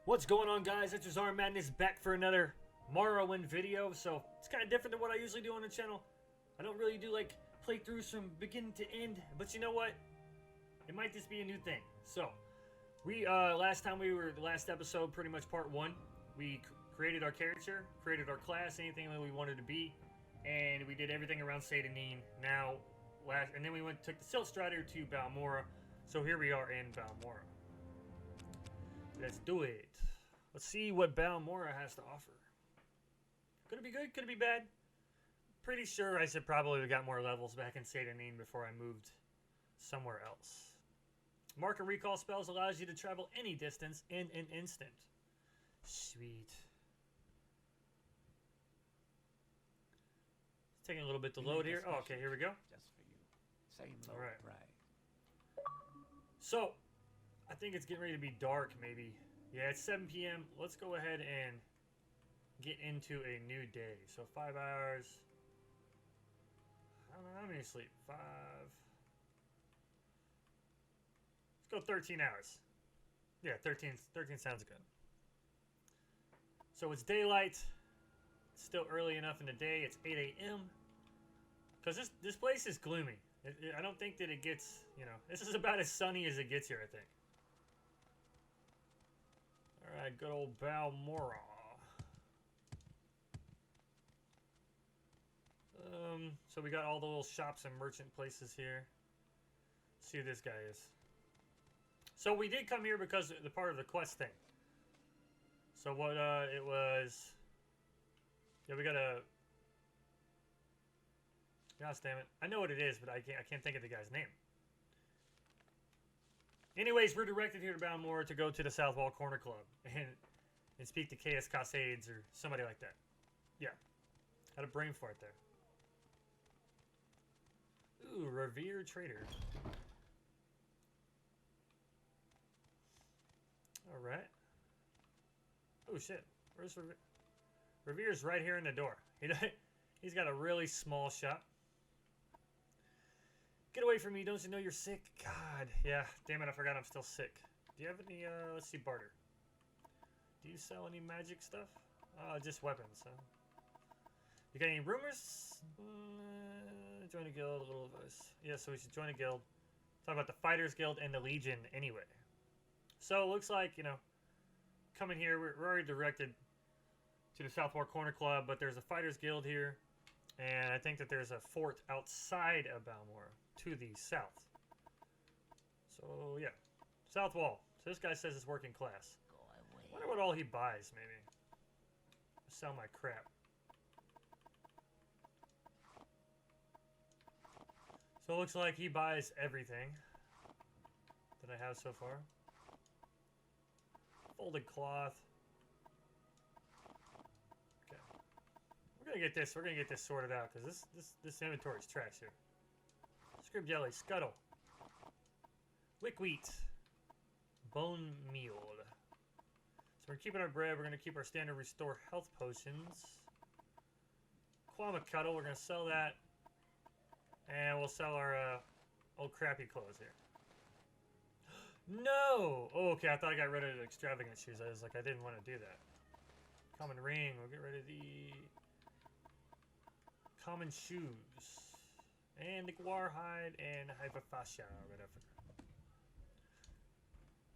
What's going on, guys? H.S.K Madness back for another Morrowind video. So it's kind of different than what I usually do on the channel. I don't really do like playthroughs from beginning to end, but you know what? It might just be a new thing. So we last episode, pretty much part one, we created our character, created our class, anything that we wanted to be, and we did everything around Satanin. And then we took the Silt Strider to Balmora. So here we are in Balmora. Let's do it. Let's see what Balmora has to offer. Could it be good? Could it be bad? Pretty sure I should probably have got more levels back in Satanin before I moved somewhere else. Mark and recall spells allows you to travel any distance in an instant. Sweet. It's taking a little bit to load here. Oh, okay, here we go. Just for you. Same low price. So, I think it's getting ready to be dark, maybe. Yeah, it's 7 p.m. Let's go ahead and get into a new day. So 5 hours. I don't know how many sleep. 5. Let's go 13 hours. Yeah, 13 sounds good. So it's daylight. It's still early enough in the day. It's 8 a.m. Because this place is gloomy. I don't think that it gets, this is about as sunny as it gets here, I think. Alright, good old Balmora. So we got all the little shops and merchant places here. Let's see who this guy is. So we did come here because of the part of the quest thing. So what it was... Yeah, we got a... Gosh damn it. I know what it is, but I can't think of the guy's name. Anyways, we're directed here to Balmora to go to the South Wall Corner Club and speak to H.S.K or somebody like that. Yeah. Had a brain fart there. Ooh, revered trader. Alright. Oh shit. Where's Revere? Revere's right here in the door. He's got a really small shop. Get away from me, don't you know you're sick? God, yeah, damn it, I forgot I'm still sick. Do you have any, let's see, barter. Do you sell any magic stuff? Just weapons, huh? You got any rumors? Join a guild, a little advice. Yeah, so we should join a guild. Talk about the Fighters Guild and the Legion anyway. So, it looks like, coming here, we're already directed to the South Wall Corner Club, but there's a Fighters Guild here. And I think that there's a fort outside of Balmora to the south. So, yeah. South Wall. So this guy says it's working class. I wonder what all he buys, maybe. Sell my crap. So it looks like he buys everything that I have so far. Folded cloth. We're gonna get this sorted out because this inventory is trash here. Scrib jelly, scuttle, wick wheat, bone meal. So we're keeping our bread. We're gonna keep our standard restore health potions. Quama cuddle. We're gonna sell that, and we'll sell our old crappy clothes here. No. Oh, okay. I thought I got rid of the extravagant shoes. I was like, I didn't want to do that. Common ring. We'll get rid of the common shoes and the guar hide and hyperfascia or whatever.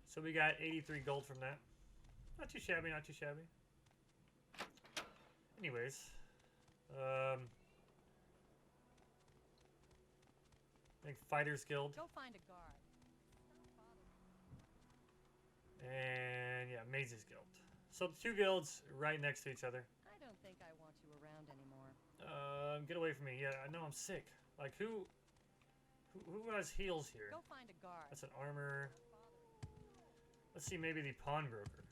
So we got 83 gold from that. Not too shabby, not too shabby. Anyways, I think Fighters Guild. Go find a guard. And yeah, Mazes Guild. So the two guilds right next to each other. I don't think I want you around anymore. Get away from me. Yeah, I know I'm sick. Like, who has heals here? Go find a guard. That's an armor. Let's see, maybe the pawnbroker.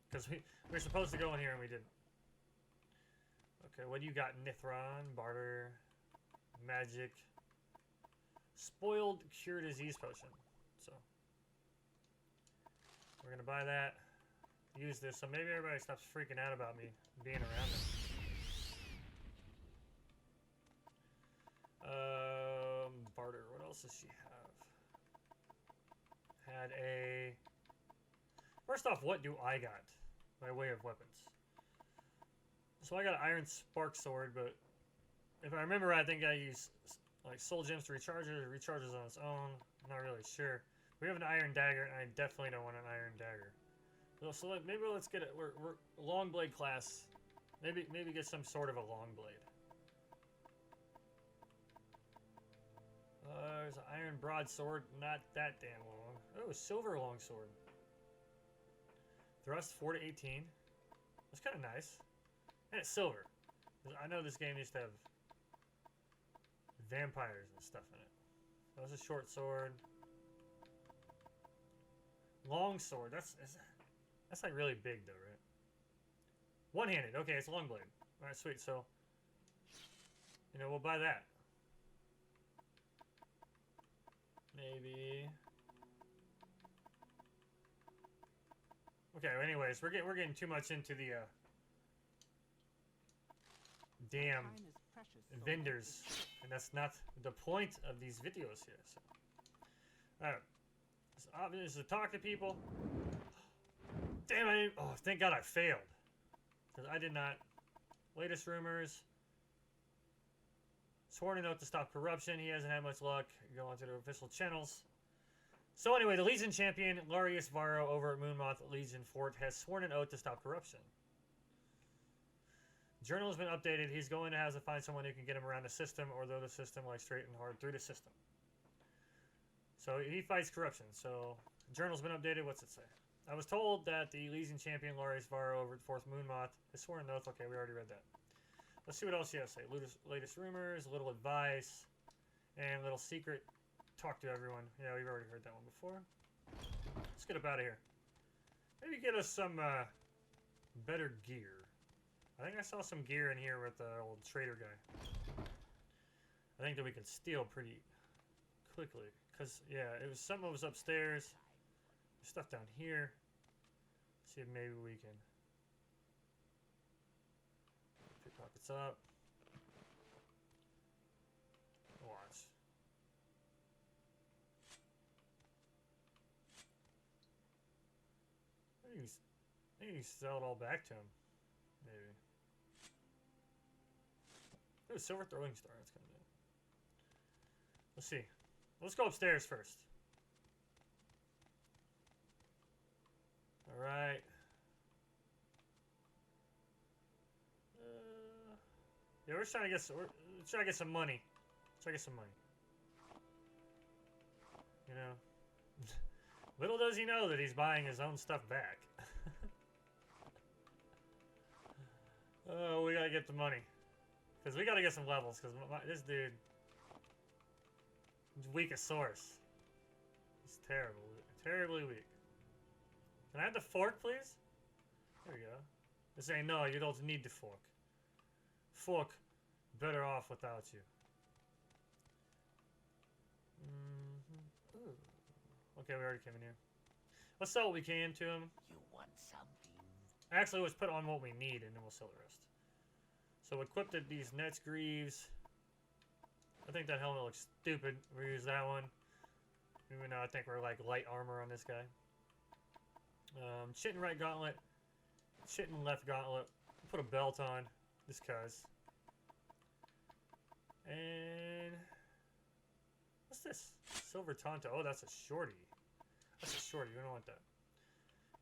Because we're supposed to go in here and we didn't. Okay, what do you got? Nithron, barter, magic, spoiled cure disease potion. So we're gonna buy that. Use this, so maybe everybody stops freaking out about me being around them. Barter. What else does she have? Had a First off, what do I got by way of weapons? So I got an iron spark sword, but if I remember right, I think I use like soul gems to recharge it. It recharges on its own. I'm not really sure. We have an iron dagger, and I definitely don't want an iron dagger. So maybe let's get it. We're long blade class. Maybe get some sort of a long blade. There's an iron broadsword, not that damn long. Oh, silver longsword. Thrust 4 to 18. That's kind of nice. And it's silver. I know this game used to have vampires and stuff in it. That was a short sword. Long sword. That's like really big though, right? One-handed. Okay, it's a long blade. All right, sweet. So, you know, we'll buy that. Maybe. Okay. Anyways, we're getting too much into the damn vendors, and that's not the point of these videos here. So, all right. It's obvious to talk to people. Damn! Oh, thank God I failed, because I did not. Latest rumors. Sworn an oath to stop corruption. He hasn't had much luck. Go onto the official channels. So anyway, the Legion champion, Larius Varro, over at Moonmoth Legion Fort, has sworn an oath to stop corruption. Journal has been updated. He's going to have to find someone who can get him around the system, or though the system, like straight and hard through the system. So he fights corruption. So Journal's been updated. What's it say? I was told that the Legion champion, Larius Varro, over at 4th Moonmoth, has sworn an oath. Okay, we already read that. Let's see what else he has to say. Latest rumors, a little advice, and a little secret. Talk to everyone. Yeah, we've already heard that one before. Let's get up out of here. Maybe get us some better gear. I think I saw some gear in here with the old trader guy. I think that we can steal pretty quickly. Because, yeah, it was some of us upstairs. There's stuff down here. Let's see if maybe we can pick pockets up. Watch. Maybe you sell it all back to him. Maybe. Ooh, silver throwing star. That's kind of neat. Let's see. Let's go upstairs first. All right. Yeah, we're trying to get some. We're trying to get some money. Try to get some money. You know. Little does he know that he's buying his own stuff back. Oh, we gotta get the money. Because we gotta get some levels, because this dude is weak as source. He's terrible. Terribly weak. Can I have the fork, please? There we go. They're saying, no, you don't need the fork. Fork, better off without you. Ooh. Okay, we already came in here. Let's sell what we can to him. You want something? Actually, let's put on what we need, and then we'll sell the rest. So equipped these Nets Greaves. I think that helmet looks stupid. We use that one. Even though I think we're like light armor on this guy. Chitin right gauntlet. Chitin left gauntlet. Put a belt on. Just cuz. And what's this? Silver Tonto. Oh, that's a shorty. That's a shorty. We don't want that.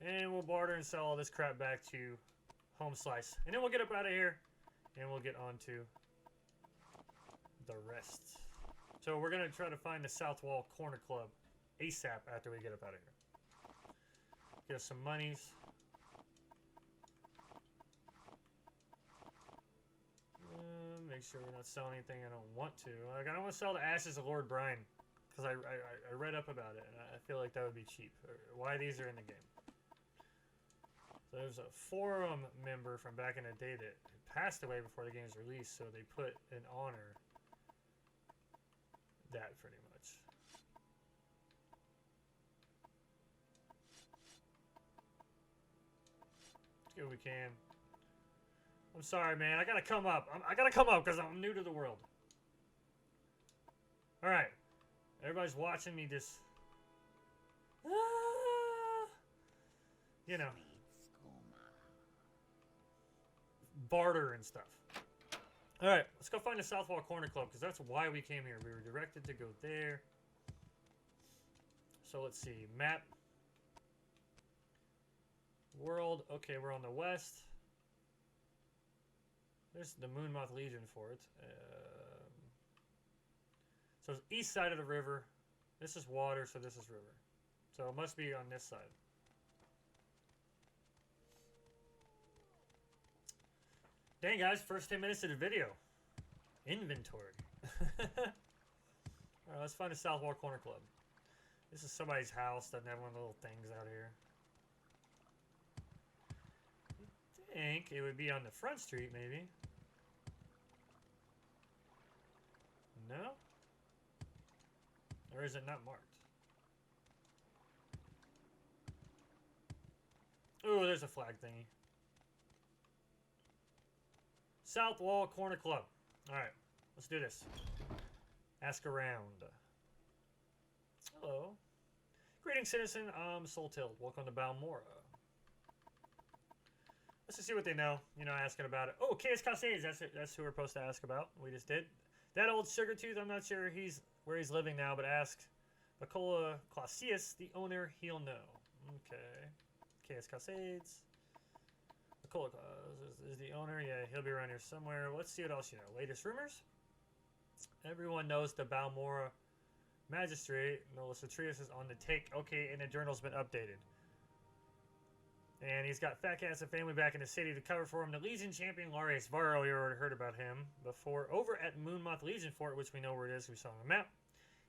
And we'll barter and sell all this crap back to Home Slice. And then we'll get up out of here. And we'll get on to the rest. So we're going to try to find the South Wall Corner Club ASAP after we get up out of here. Get us some monies. Make sure we're not selling anything I don't want to. Like, I don't want to sell the Ashes of Lord Brian. Because I read up about it. And I feel like that would be cheap. Why these are in the game. So there's a forum member from back in the day that passed away before the game was released, so they put an honor that pretty much. Let's do what we can. I'm sorry, man. I gotta come up. I gotta come up because I'm new to the world. All right, everybody's watching me just. you know, barter and stuff. All right, let's go find the Southwall Corner Club because that's why we came here. We were directed to go there. So let's see, map. World, okay, we're on the west. There's the Moonmoth Legion fort. So it's east side of the river. This is water, so this is river. So it must be on this side. Dang, guys, first 10 minutes of the video. Inventory. Alright, let's find a Southwall Corner Club. This is somebody's house. Doesn't have one of the little things out here. I think it would be on the front street, maybe. No? Or is it not marked? Ooh, there's a flag thingy. Southwall Corner Club. Alright, let's do this. Ask around. Hello. Greetings, citizen. I'm Soul Tilled. Welcome to Balmora. Let's just see what they know. You know, asking about it. Oh, H.S.K. That's who we're supposed to ask about. We just did. That old sugar tooth, I'm not sure where he's living now, but ask Bacola Clausius, the owner, he'll know. Okay. H.S.K. Bacola is the owner. Yeah, he'll be around here somewhere. Let's see what else you know. Latest rumors? Everyone knows the Balmora magistrate, Nolas Atrius, is on the take. Okay, and the journal's been updated. And he's got Fat Cats and family back in the city to cover for him. The Legion champion, Larius Varro, you already heard about him before. Over at Moonmoth Legion Fort, which we know where it is, we saw on the map.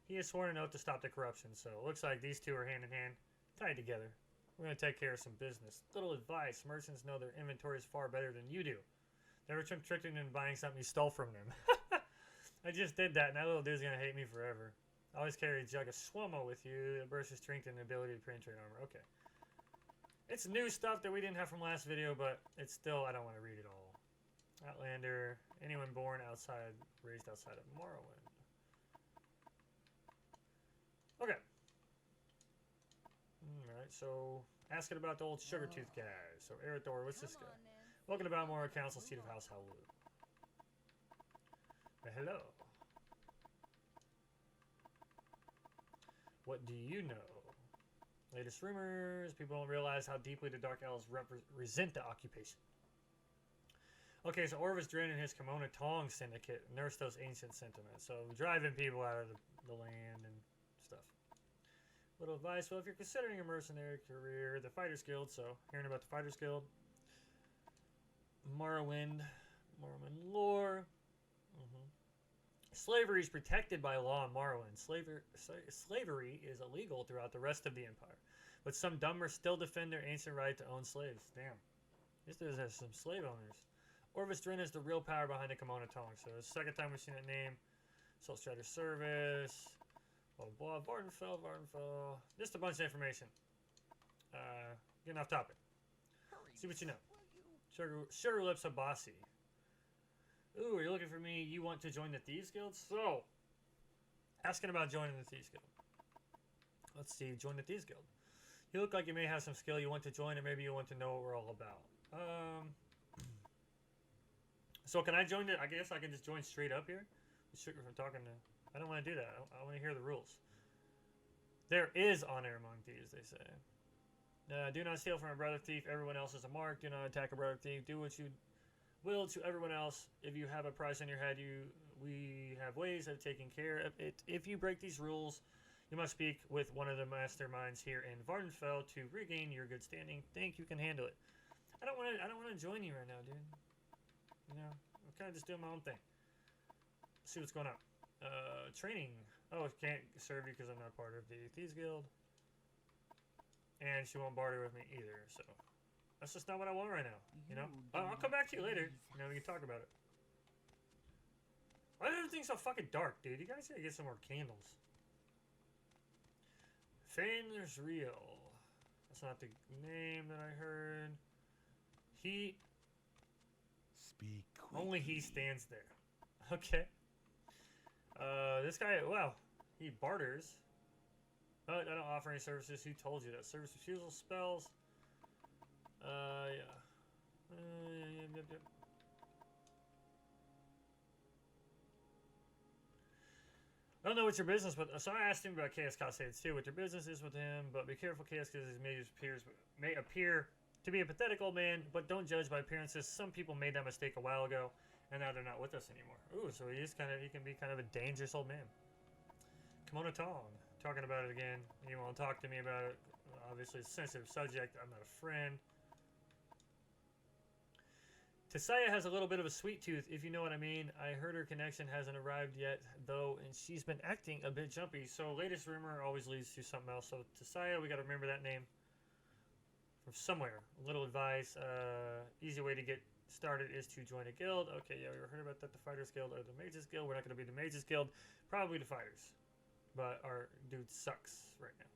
He has sworn an oath to stop the corruption. So it looks like these two are hand in hand, tied together. We're going to take care of some business. Little advice. Merchants know their inventory is far better than you do. Never tricked them into buying something you stole from them. I just did that, and that little dude's going to hate me forever. Always carry a jug of Swammo with you. It bursts your strength and the ability to penetrate armor. Okay. It's new stuff that we didn't have from last video, but it's still, I don't want to read it all. Outlander, anyone born outside, raised outside of Morrowind. Okay. Alright, so asking about the old sugar tooth guy. So Eridor, what's this guy? Welcome to Balmora Council, seat of House Howlu. Hello. What do you know? Latest rumors. People don't realize how deeply the Dark Elves resent the occupation. Okay, so Orvis Drin and his Kimona Tong Syndicate nurse those ancient sentiments. So driving people out of the land and stuff. Little advice. Well, if you're considering a mercenary career, the Fighters Guild. So hearing about the Fighters Guild. Morrowind lore. Slavery is protected by law in Morrowind. Slavery is illegal throughout the rest of the Empire. But some dumbers still defend their ancient right to own slaves. Damn. This dude has some slave owners. Orvis Drin is the real power behind the Kimona Tong. So it's the second time we've seen that name. Soul Strider Service. Blah, blah, blah. Vardenfell. Just a bunch of information. Getting off topic. See what you know. Sugar Lips Abasi. Ooh, are you looking for me? You want to join the Thieves Guild? So, asking about joining the Thieves Guild. Let's see, join the Thieves Guild. You look like you may have some skill you want to join, or maybe you want to know what we're all about. So can I join it? I guess I can just join straight up here? From talking to... I don't want to do that. I want to hear the rules. There is honor among thieves, they say. Do not steal from a brother thief. Everyone else is a mark. Do not attack a brother thief. Do what you... will to everyone else. If you have a price on your head, we have ways of taking care of it. If you break these rules, you must speak with one of the masterminds here in Vardenfell to regain your good standing. Think you can handle it. I don't want to join you right now, dude. You know, I'm kind of just doing my own thing. Let's see what's going on. Training. Oh, can't serve you because I'm not part of the Thieves Guild. And she won't barter with me either, so... That's just not what I want right now, you know? I'll come back to you later. You know, we can talk about it. Why is everything so fucking dark, dude? You guys gotta get some more candles. Fane's real. That's not the name that I heard. He... Speak quickly. Only he stands there. Okay. This guy, wow. He barters. But I don't offer any services. Who told you that? Service refusal spells. Yeah. Yep. I don't know what your business, but so I asked him about Chaos Cascades too. What your business is with him, but be careful. Chaos Cascades may appear to be a pathetic old man, but don't judge by appearances. Some people made that mistake a while ago, and now they're not with us anymore. Ooh, so he can be kind of a dangerous old man. Kimono Tong, talking about it again. You want to talk to me about it? Obviously, it's a sensitive subject. I'm not a friend. Tasaya has a little bit of a sweet tooth, if you know what I mean. I heard her connection hasn't arrived yet, though, and she's been acting a bit jumpy. So, latest rumor always leads to something else. So, Tasaya, we got to remember that name from somewhere. A little advice. Easy way to get started is to join a guild. Okay, yeah, we heard about that. The Fighters Guild or the Mages Guild. We're not going to be the Mages Guild. Probably the Fighters. But our dude sucks right now.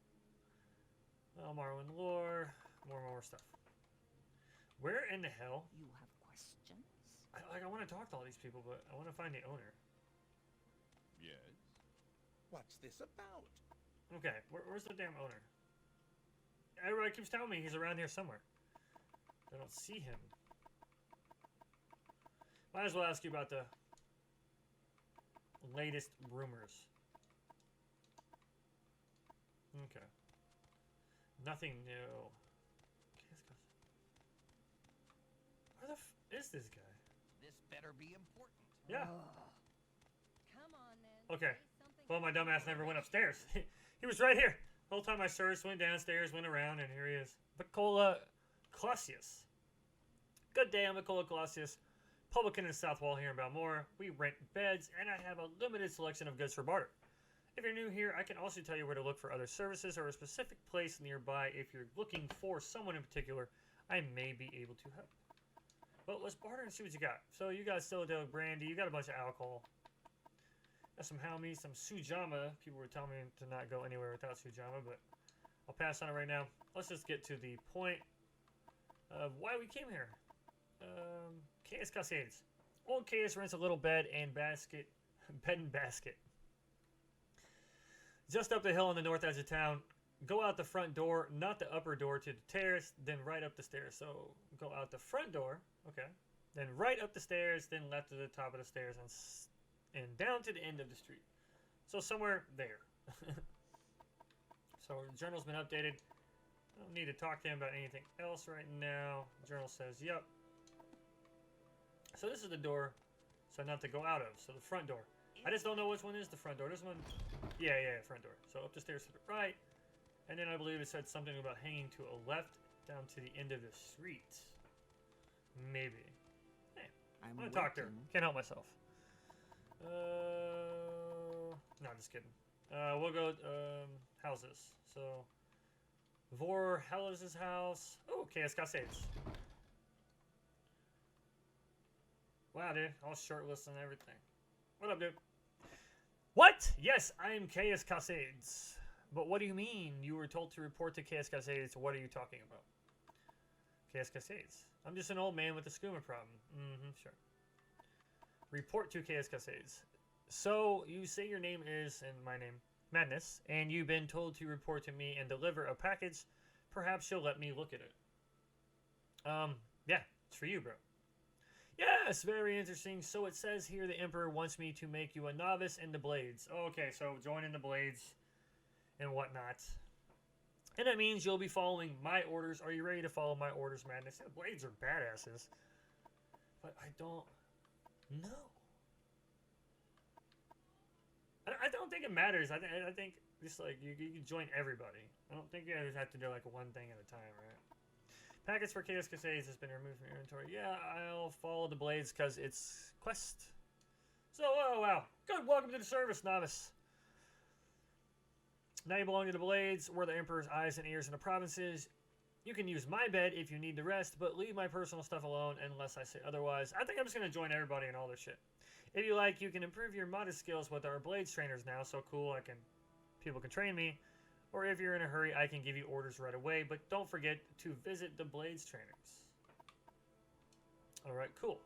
Well, Morrowind lore. More stuff. Where in the hell? You have questions? I want to talk to all these people, but I want to find the owner. Yes. What's this about? Okay, where's the damn owner? Everybody keeps telling me he's around here somewhere. I don't see him. Might as well ask you about the latest rumors. Okay. Nothing new. Where the f is this guy? This better be important. Yeah. Come on then. Okay. Say something Well, my else. dumbass never went upstairs. He was right here. The whole time I searched, went downstairs, went around, and here he is. Vicola Clausius. Good day, I'm Vicola Clausius, publican in South Wall here in Balmora. We rent beds, and I have a limited selection of goods for barter. If you're new here, I can also tell you where to look for other services or a specific place nearby. If you're looking for someone in particular, I may be able to help. But let's barter and see what you got. So you got Silodale brandy, you got a bunch of alcohol. Got some Halmy, some Sujama. People were telling me to not go anywhere without Sujama, but I'll pass on it right now. Let's just get to the point of why we came here. Chaos Cascades. Old Chaos rents a little bed and basket. Just up the hill on the north edge of town. Go out the front door, not the upper door, to the terrace, then right up the stairs. So go out the front door, okay, then right up the stairs, then left to the top of the stairs, and down to the end of the street. So somewhere there. So the journal's been updated. I don't need to talk to him about anything else right now. The journal says, yep. So this is the door, so not to go out of. So the front door. I just don't know which one is the front door. This one, yeah, front door. So up the stairs to the right. And then I believe it said something about hanging to a left down to the end of the street. Maybe. Hey, I'm gonna talk to her. Can't help myself. No, just kidding. We'll go houses. So Vor Hellas' house. Oh, Chaos Cascades. Wow, dude. All shirtless and everything. What up, dude? What? Yes, I am Chaos Cascades. But what do you mean? You were told to report to Chaos Cascades. What are you talking about? Chaos Cascades. I'm just an old man with a skooma problem. Sure. Report to Chaos Cascades. So, you say your name is, and my name, Madness, and you've been told to report to me and deliver a package. Perhaps you'll let me look at it. Yeah, it's for you, bro. Yes, very interesting. So it says here the Emperor wants me to make you a novice in the Blades. Okay, so join in the Blades and whatnot. And that means you'll be following my orders. Are you ready to follow my orders, Madness? The Blades are badasses. But I don't know. I don't think it matters. I think just like you can join everybody. I don't think you guys have to do like one thing at a time, right? Packets for Chaos Cascades has been removed from your inventory. Yeah, I'll follow the Blades because it's quest. So, oh wow. Good, welcome to the service, novice. Now you belong to the Blades. We're the Emperor's eyes and ears in the provinces. You can use my bed if you need the rest, but leave my personal stuff alone unless I say otherwise. I think I'm just going to join everybody and all this shit. If you like, you can improve your modest skills with our Blades trainers now. So cool, people can train me. Or if you're in a hurry, I can give you orders right away. But don't forget to visit the Blades trainers. Alright, cool.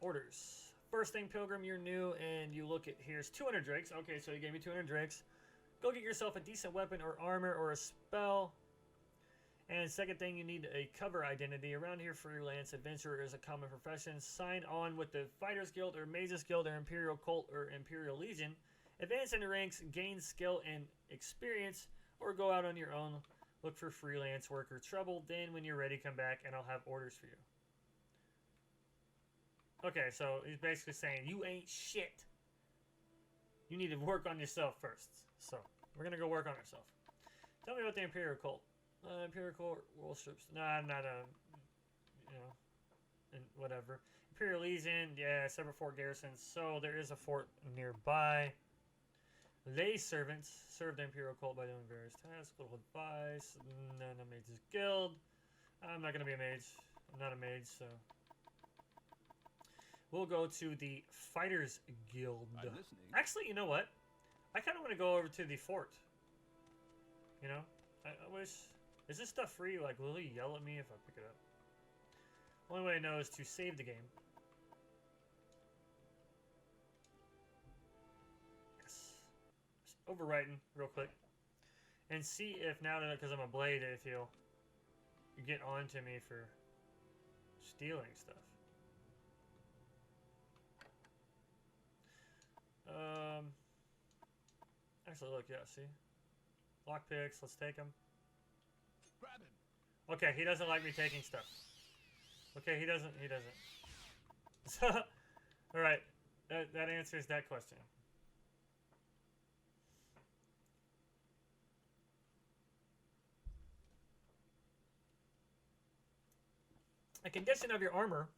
Orders. First thing, Pilgrim, you're new, and you look at, here's 200 drakes. Okay, so you gave me 200 drakes. Go get yourself a decent weapon or armor or a spell. And second thing, you need a cover identity. Around here, freelance adventurer is a common profession. Sign on with the Fighters Guild or Mages Guild or Imperial Cult or Imperial Legion. Advance in the ranks, gain skill and experience, or go out on your own. Look for freelance work or trouble. Then when you're ready, come back and I'll have orders for you. Okay, so he's basically saying, you ain't shit. You need to work on yourself first. So, we're going to go work on ourselves. Tell me about the Imperial Cult. Imperial Cult, world strips. Nah, not a, you know, and whatever. Imperial Legion, yeah, separate fort garrisons. So, there is a fort nearby. Lay servants serve the Imperial Cult by doing various tasks. Little advice. None of Mages Guild. I'm not going to be a mage. I'm not a mage, so... We'll go to the Fighters Guild. I'm listening. Actually, you know what? I kind of want to go over to the fort. You know? I wish... Is this stuff free? Like, will he yell at me if I pick it up? Only way I know is to save the game. Yes. Just overwriting real quick. And see if now that, because I'm a blade, if you'll get on to me for stealing stuff. Actually, look, yeah, see? Lockpicks, let's take them. Grab him. Okay, he doesn't like me taking stuff. Okay, he doesn't. So, alright, that answers that question. A condition of your armor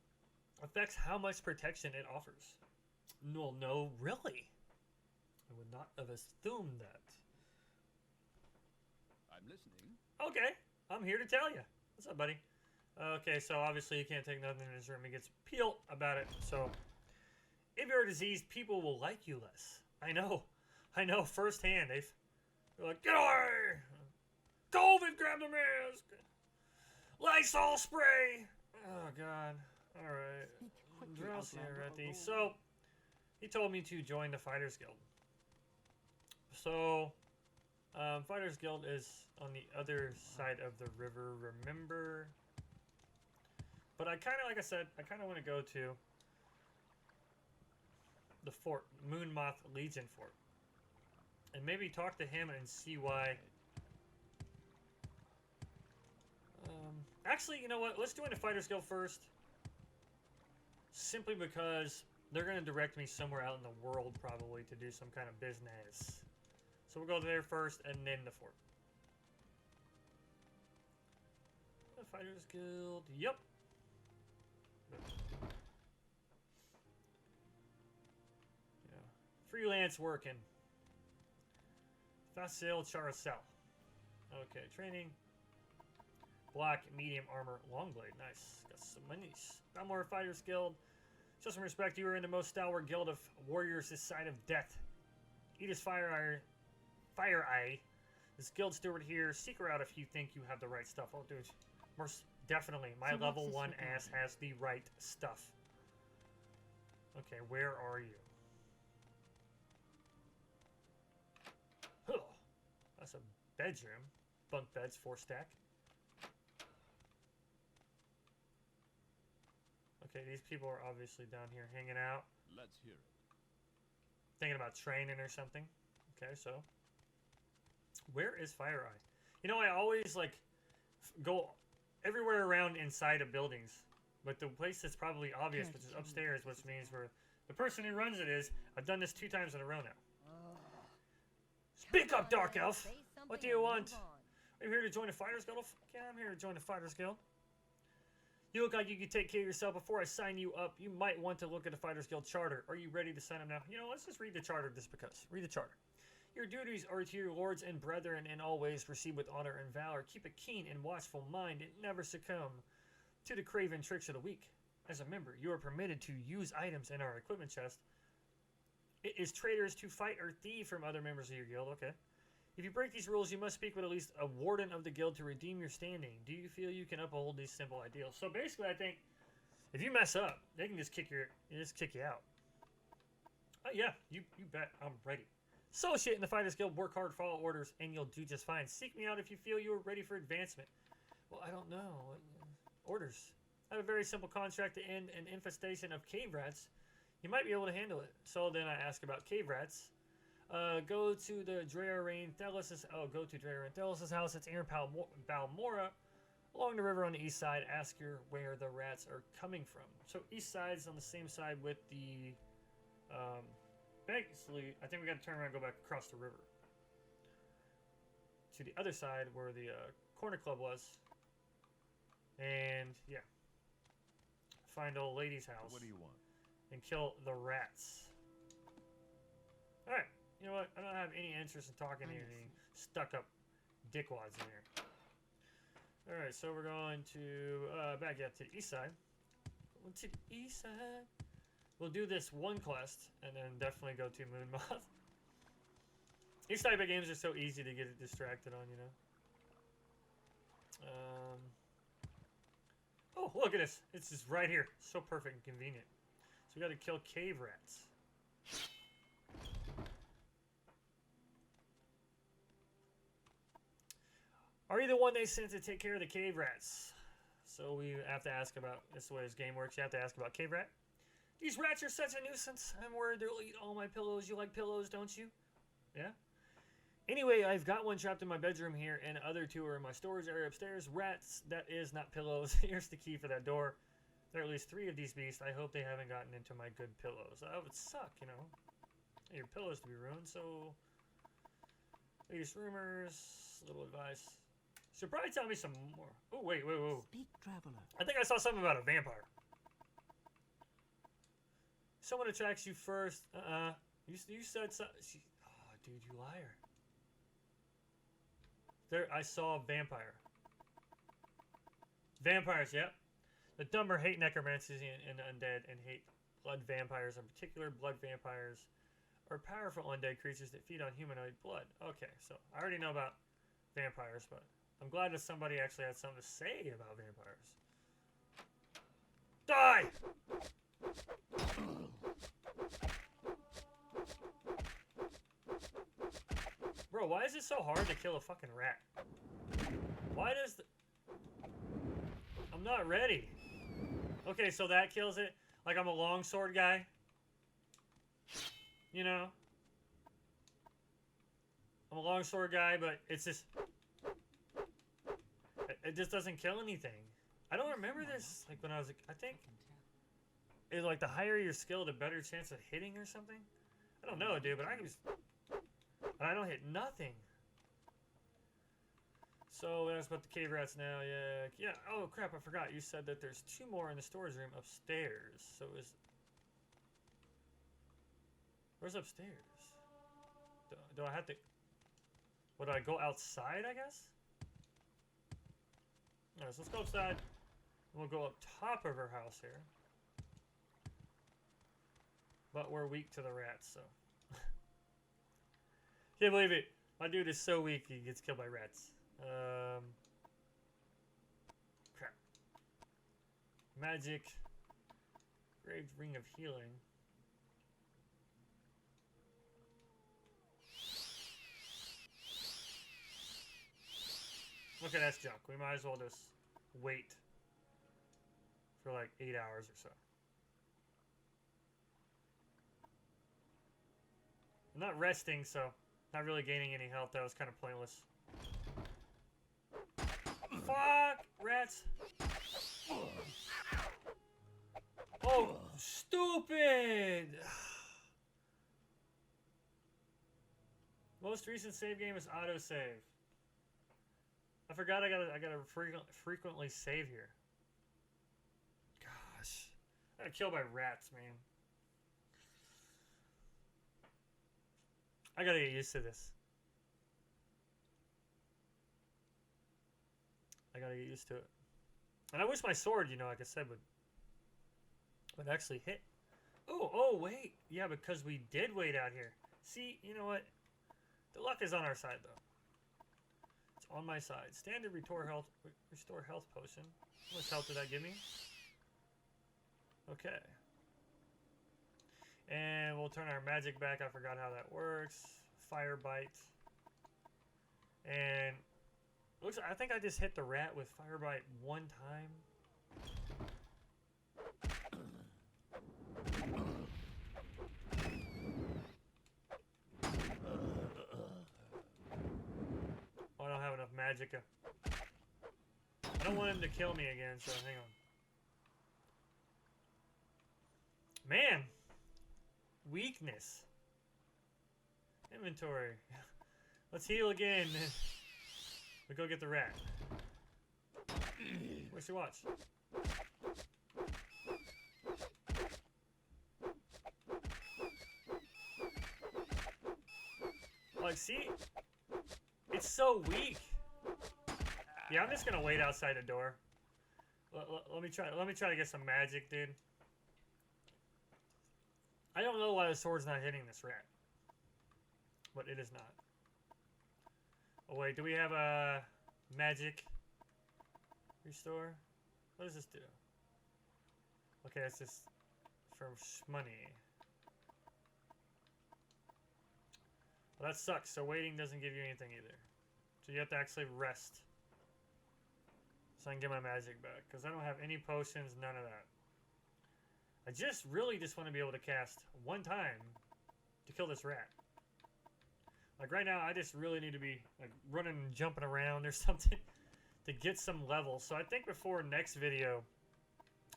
affects how much protection it offers. Well, no, really? I would not have assumed that. I'm listening. Okay, I'm here to tell you. What's up, buddy? Okay, so obviously you can't take nothing in his room. He gets peeled about it. So, if you're diseased, people will like you less. I know firsthand. They're like, get away! COVID, grab the mask! Lysol spray! Oh, God. Alright. Drowsy already. So, he told me to join the Fighters Guild. So, Fighters Guild is on the other side of the river, remember? But I kind of, like I said, I kind of want to go to the fort, Moonmoth Legion fort. And maybe talk to him and see why. Actually, you know what? Let's join the Fighters Guild first. Simply because they're going to direct me somewhere out in the world, probably, to do some kind of business. So we'll go there first, and then the fort. The Fighters Guild. Yep. Yeah. Freelance working. Facile Charcel. Okay, training. Black, medium armor, long blade. Nice. Got some monies. Balmora Fighters Guild. Show some respect. You are in the most stalwart guild of warriors this side of death. Eat Fire Eye. This guild steward here. Seek her out if you think you have the right stuff. Oh, dude. Most definitely. My So level what's 1 this ass has the right stuff. Okay, where are you? Huh. That's a bedroom. Bunk beds, 4 stack. Okay, these people are obviously down here hanging out. Let's hear it. Thinking about training or something. Okay, so. Where is Fire Eye? You know, I always, like, go everywhere around inside of buildings. But the place that's probably obvious, which is upstairs, which means where the person who runs it is. I've done this 2 times in a row now. Speak up, Dark Elf! What do you want? Are you here to join the Fighters Guild? Yeah, I'm here to join the Fighters Guild. You look like you can take care of yourself. Before I sign you up, you might want to look at the Fighters Guild charter. Are you ready to sign up now? You know, let's just read the charter just because. Read the charter. Your duties are to your lords and brethren and always proceed with honor and valor. Keep a keen and watchful mind and never succumb to the craven tricks of the weak. As a member, you are permitted to use items in our equipment chest. It is traitors to fight or thieve from other members of your guild. Okay. If you break these rules, you must speak with at least a warden of the guild to redeem your standing. Do you feel you can uphold these simple ideals? So basically, I think if you mess up, they can just kick you out. Oh yeah, you bet. I'm ready. Associate in the Fighters Guild, work hard, follow orders, and you'll do just fine. Seek me out if you feel you are ready for advancement. Well, I don't know. Orders. I have a very simple contract to end an infestation of cave rats. You might be able to handle it. So then I ask about cave rats. Go to the Drearain Thelis' go to Drearain Thelis' house. It's near Balmora, along the river on the east side. Ask her where the rats are coming from. So east side's on the same side with the basically, I think we got to turn around and go back across the river to the other side where the corner club was. And yeah, find old lady's house. What do you want? And kill the rats. All right. You know what? I don't have any interest in talking to any stuck-up dickwads in here. All right, so we're going to back up to the east side. Going to the east side. We'll do this one quest, and then definitely go to Moonmoth. These type of games are so easy to get distracted on, you know. Oh, look at this. It's just right here. So perfect and convenient. So we got to kill cave rats. Are you the one they sent to take care of the cave rats? So we have to ask about, this is the way this game works, you have to ask about cave rat. These rats are such a nuisance. I'm worried they'll eat all my pillows. You like pillows, don't you? Yeah? Anyway, I've got one trapped in my bedroom here, and other two are in my storage area upstairs. Rats, that is, not pillows. Here's the key for that door. There are at least 3 of these beasts. I hope they haven't gotten into my good pillows. That would suck, you know. Your pillows to be ruined, so... Latest rumors, little advice. Should probably tell me some more. Oh, wait. Speak, traveler. I think I saw something about a vampire. Someone attracts you first. You said so. Oh, dude, you liar. There, I saw a vampire. Vampires, yep. The dumber hate necromancy and undead and hate blood vampires. In particular, blood vampires are powerful undead creatures that feed on humanoid blood. Okay, so I already know about vampires, but I'm glad that somebody actually had something to say about vampires. Die! Bro, why is it so hard to kill a fucking rat? Why does the... I'm not ready. Okay, so that kills it. Like I'm a longsword guy. You know? I'm a longsword guy, but it's just... It just doesn't kill anything. I don't remember this, like when I was... I think... It's like the higher your skill, the better chance of hitting or something? I don't know, dude, but I just... I don't hit nothing. So that's about the cave rats now. Yeah. Oh crap! I forgot. You said that there's 2 more in the storage room upstairs. So where's upstairs? Do I have to? Would I go outside? I guess. Alright, so let's go outside. And we'll go up top of her house here. But we're weak to the rats, so. Can't believe it. My dude is so weak he gets killed by rats. Crap. Magic. Graved Ring of Healing. Okay, that's junk. We might as well just wait for like 8 hours or so. I'm not resting, so not really gaining any health. That was kind of pointless. Fuck! Rats! Oh, stupid! Most recent save game is autosave. I forgot I gotta frequently save here. Gosh. I got killed by rats, man. I gotta get used to this. I gotta get used to it. And I wish my sword, you know, like I said, would actually hit. Oh, wait. Yeah, because we did wait out here. See, you know what? The luck is on our side, though. It's on my side. Standard restore health potion. How much health did that give me? Okay. And we'll turn our magic back. I forgot how that works. Fire bite. And looks Looks. I think I just hit the rat with Firebite one time. Oh, I don't have enough magicka. I don't want him to kill me again, so hang on. Man! Weakness. Inventory. Let's heal again. We go get the rat. Where's your watch? Like, see? It's so weak. Yeah, I'm just gonna wait outside the door. Let me try to get some magic, dude. I don't know why the sword's not hitting this rat, but it is not. Oh wait, do we have a magic restore? What does this do? Okay, it's just for money. Well, that sucks. So waiting doesn't give you anything either. So you have to actually rest. So I can get my magic back. Because I don't have any potions, none of that. I really just want to be able to cast one time to kill this rat. Like right now, I just really need to be like running and jumping around or something to get some levels. So I think before next video,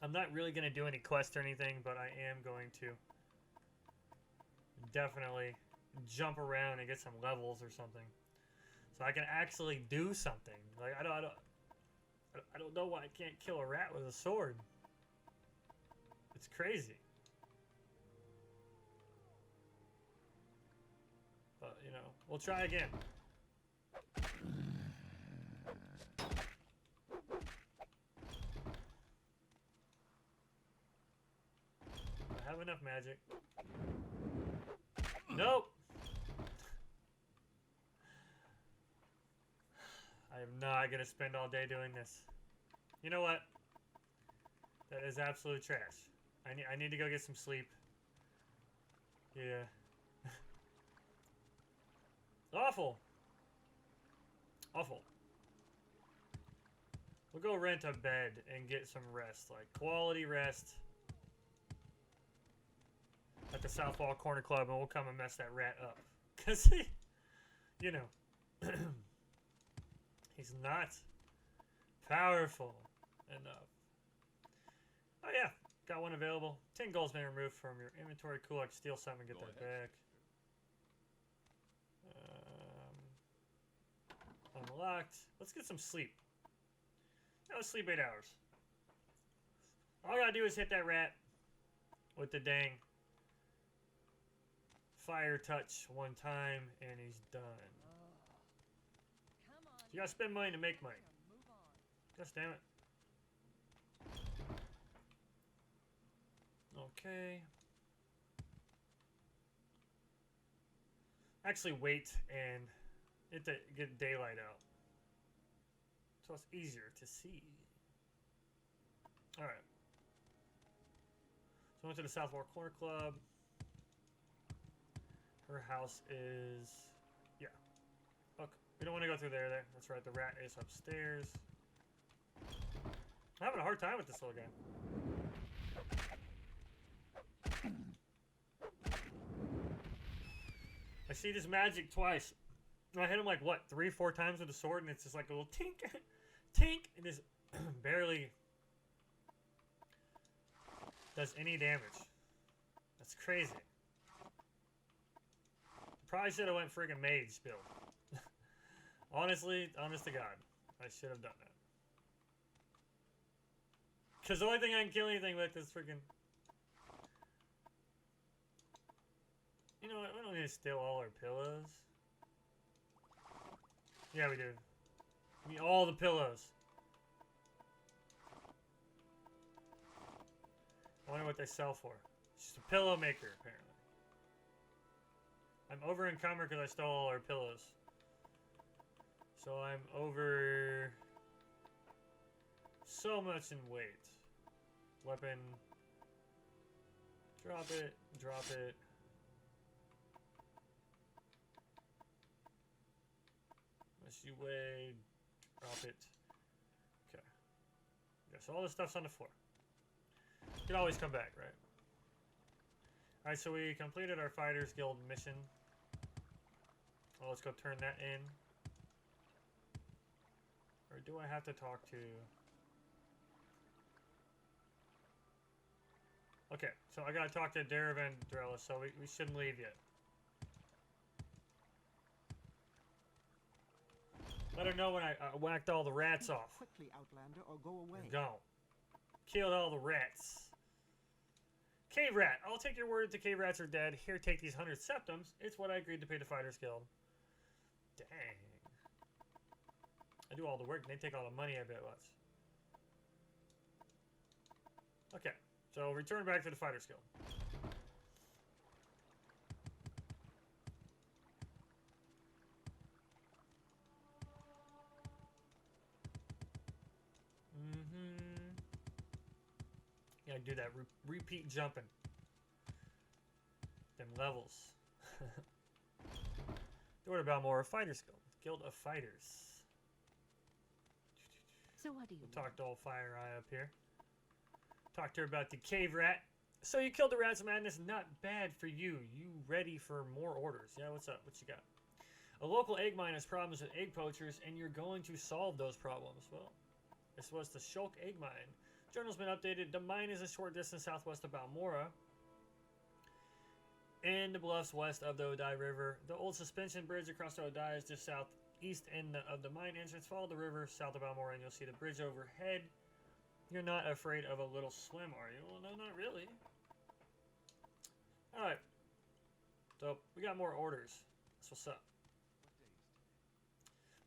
I'm not really going to do any quests or anything, but I am going to definitely jump around and get some levels or something, so I can actually do something. Like I don't know why I can't kill a rat with a sword. It's crazy. But you know, we'll try again. I have enough magic. Nope. I am not going to spend all day doing this. You know what? That is absolute trash. I need to go get some sleep. Yeah. Awful. Awful. We'll go rent a bed and get some rest. Like, quality rest. At the South Wall Corner Club, and we'll come and mess that rat up. Because he, you know, he's not powerful enough. Oh yeah, got one available. 10 gold's been removed from your inventory. Cool, I can steal some and get that back. Unlocked. Let's get some sleep. Yeah, let's sleep 8 hours. All I gotta do is hit that rat with the dang fire touch one time, and he's done. Come on. You gotta spend money to make money. Move on. Gosh damn it. Okay. Actually wait and get daylight out, so it's easier to see. Alright. So I went to the South Wall Corner Club. Her house is... yeah. Okay. We don't want to go through there. That's right, the rat is upstairs. I'm having a hard time with this little guy. I see this magic twice. I hit him like, what, 3-4 times with the sword, and it's just like a little tink, tink, and just barely does any damage. That's crazy. Probably should have went friggin' mage build. Honestly, honest to God, I should have done that. Because the only thing I can kill anything with is friggin'... You know what? We don't need to steal all our pillows. Yeah, we do. We need all the pillows. I wonder what they sell for. It's just a pillow maker, apparently. I'm over encumbered because I stole all our pillows. So I'm over so much in weight. Weapon. Drop it. Drop it. Unless you weigh Drop it. Okay. Yeah, so all this stuff's on the floor. You can always come back, right? Alright, so we completed our Fighters Guild mission. Well, let's go turn that in. Or do I have to talk to... Okay, so I gotta talk to Derevandrella, so we shouldn't leave yet. Let her know when I whacked all the rats off. Quickly, Outlander, or go away. Gone. Killed all the rats. Cave rat. I'll take your word that cave rats are dead. Here, take these 100 septums. It's what I agreed to pay the Fighters Guild. Dang. I do all the work and they take all the money, I bet. Watch. Okay. So, return back to the Fighters Guild. Yeah, do that repeat jumping. Them levels. What about more Fighters Guild? Guild of Fighters. So what do you We'll talk to old Fire Eye up here. Talk to her about the cave rat. So you killed the rats of madness. Not bad for you. You ready for more orders? Yeah, what's up? What you got? A local egg mine has problems with egg poachers, and you're going to solve those problems. Well, this was the H.S.K. egg mine. Journal's been updated. The mine is a short distance southwest of Balmora, and the bluffs west of the Odai River. The old suspension bridge across the Odai is just southeast of the mine entrance. Follow the river south of Balmora, and you'll see the bridge overhead. You're not afraid of a little swim, are you? Well, no, not really. All right. So we got more orders. That's what's up.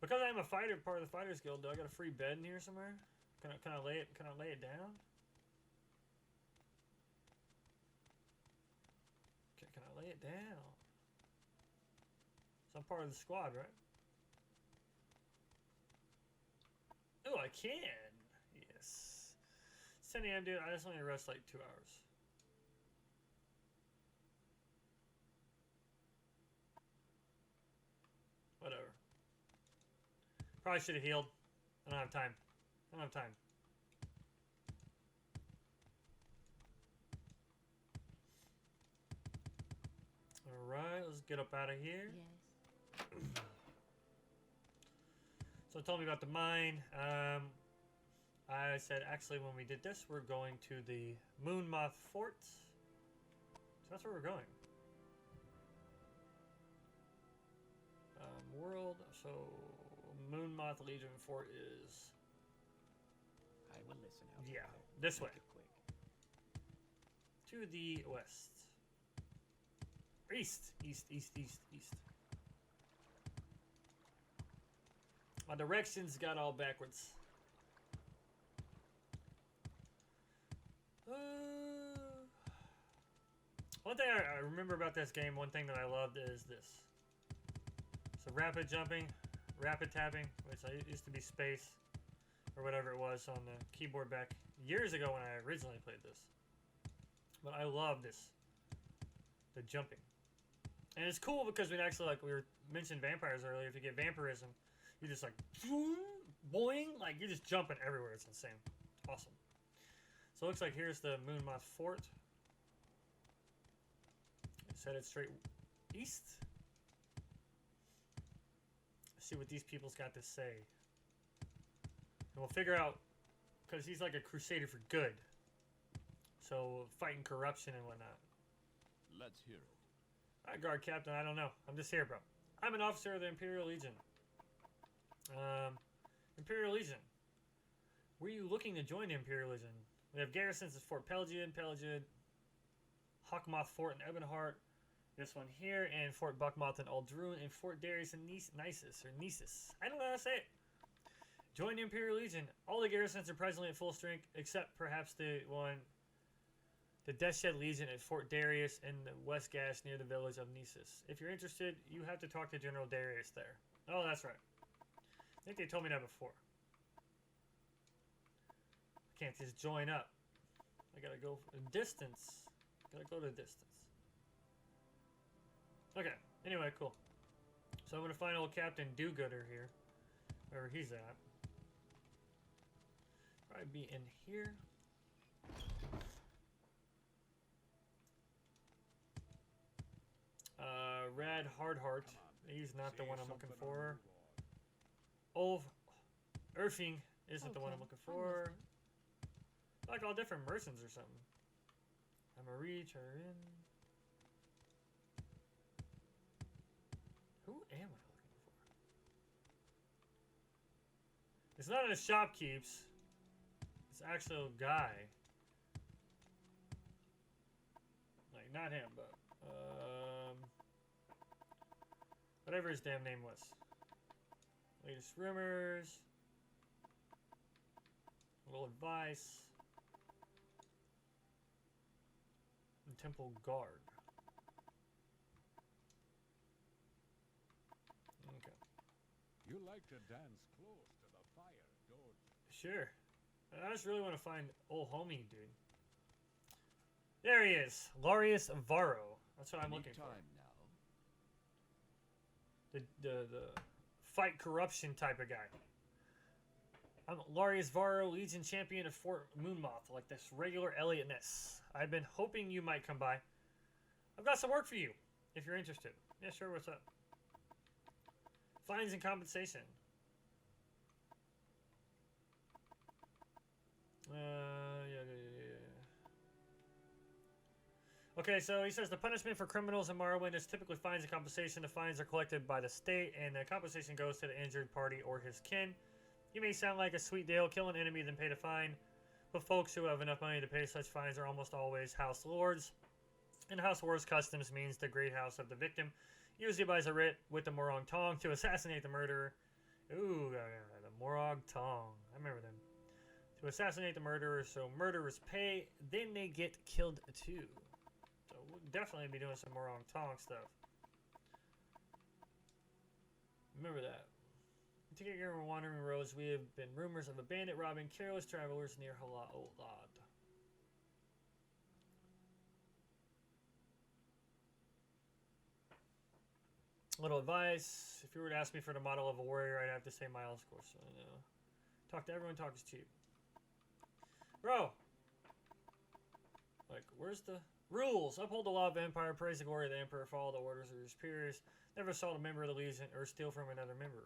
Because I'm a fighter, part of the Fighters Guild, do I got a free bed in here somewhere? Can I lay it down? Can I lay it down? So I'm part of the squad, right? Oh, I can. Yes. It's 10 a.m., dude. I just only rest like 2 hours. Whatever. Probably should have healed. I don't have time. I don't have time. Alright, let's get up out of here. Yes. So it told me about the mine. I said, actually, when we did this, we're going to the Moonmoth Fort. So that's where we're going. World. So Moonmoth Legion Fort is... I will listen. Yeah, this way. Quick. To the west. East. My directions got all backwards. One thing I remember about this game, one thing that I loved is this. So rapid jumping, rapid tapping, which used to be space, or whatever it was on the keyboard back years ago when I originally played this. But I love this. The jumping. And it's cool because we actually, like we mentioned vampires earlier, if you get vampirism, you're just like, boing, like you're just jumping everywhere. It's insane. Awesome. So it looks like here's the Moonmoth Fort. It's headed straight east. Let's see what these people's got to say. And we'll figure out, because he's like a crusader for good. So fighting corruption and whatnot. Let's hear it. Alright, guard captain, I don't know. I'm just here, bro. I'm an officer of the Imperial Legion. Imperial Legion. Were you looking to join the Imperial Legion? We have garrisons at Fort Pelgian, Hawkmoth Fort in Ebonheart. This one here, and Fort Buckmoth in Aldrune, and Fort Darius in Nisus. I don't know how to say it. Join the Imperial Legion. All the garrisons are presently at full strength, except perhaps the Deathshed Legion at Fort Darius in the West Gash near the village of Nisus. If you're interested, you have to talk to General Darius there. Oh, that's right. I think they told me that before. I can't just join up. I gotta go distance. Gotta go to distance. Okay, anyway, cool. So I'm gonna find old Captain Do-Gooder here. Wherever he's at. Probably be in here. Red Hard Heart. He's not the one I'm looking for. Ulf Irfing isn't the one I'm looking for. Like all different merchants or something. I'm a reach or in. Who am I looking for? It's not in the shopkeeps. It's actually a guy. Like not him, but whatever his damn name was. Latest rumors. A little advice. And Temple Guard. Okay. You like to dance close to the fire, don't you? Sure. I just really want to find old homie, dude. There he is. Larius Varro. That's what I'm looking for. The fight corruption type of guy. I'm Larius Varro, Legion champion of Fort Moonmoth, like this regular Elliot Ness. I've been hoping you might come by. I've got some work for you, if you're interested. Yeah, sure, what's up? Fines and compensation. Yeah. Okay, so he says the punishment for criminals in Morrowind is typically fines and compensation. The fines are collected by the state, and the compensation goes to the injured party or his kin. You may sound like a sweet deal, kill an enemy, then pay the fine. But folks who have enough money to pay such fines are almost always house lords. And house lords customs means the great house of the victim usually buys a writ with the Morag Tong to assassinate the murderer. Ooh, the Morag Tong. I remember them. To assassinate the murderer, so murderers pay, then they get killed too. So we'll definitely be doing some Morag Tong stuff. Remember that. To get your wandering roads, we have been rumors of a bandit robbing careless travelers near Hala-Olad. Little advice. If you were to ask me for the model of a warrior, I'd have to say Miles, of course. I know. Talk to everyone, talk is cheap. Bro! Like, where's the rules? Uphold the law of the Empire, praise the glory of the Emperor, follow the orders of his peers, never assault a member of the Legion, or steal from another member.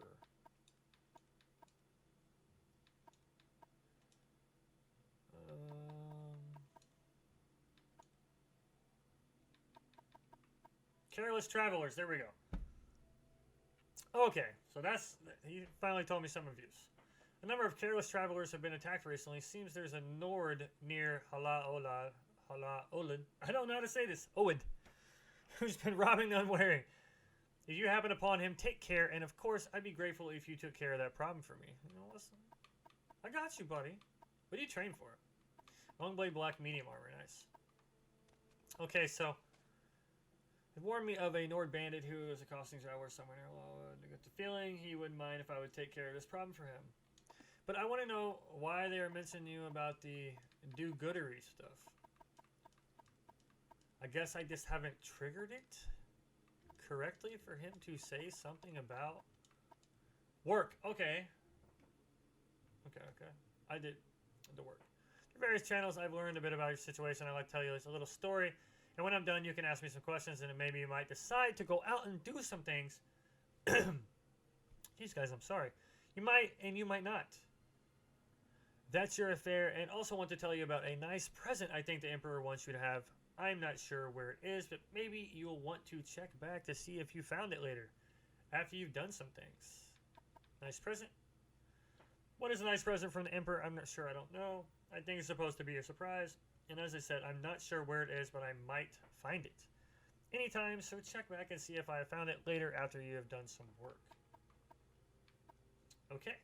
Careless travelers, there we go. Okay, so that's, he finally told me some reviews. A number of careless travelers have been attacked recently. Seems there's a Nord near Hala-Olad, I don't know how to say this, Owed, who's been robbing the unwary. If you happen upon him, take care, and of course, I'd be grateful if you took care of that problem for me. You know, listen, I got you, buddy. What do you train for? Long blade, black, medium armor, nice. Okay, so he warned me of a Nord bandit who is accosting travelers somewhere near Hala-Olad. I got the feeling he wouldn't mind if I would take care of this problem for him. But I want to know why they are mentioning you about the do-goodery stuff. I guess I just haven't triggered it correctly for him to say something about work. Okay. I did the work. Through various channels, I've learned a bit about your situation. I'd like to tell you a little story. And when I'm done, you can ask me some questions, and then maybe you might decide to go out and do some things. Jeez, guys, I'm sorry. You might, and you might not. That's your affair, and also want to tell you about a nice present I think the Emperor wants you to have. I'm not sure where it is, but maybe you'll want to check back to see if you found it later, after you've done some things. Nice present? What is a nice present from the Emperor? I'm not sure. I don't know. I think it's supposed to be a surprise. And as I said, I'm not sure where it is, but I might find it anytime, so check back and see if I found it later after you have done some work. Okay.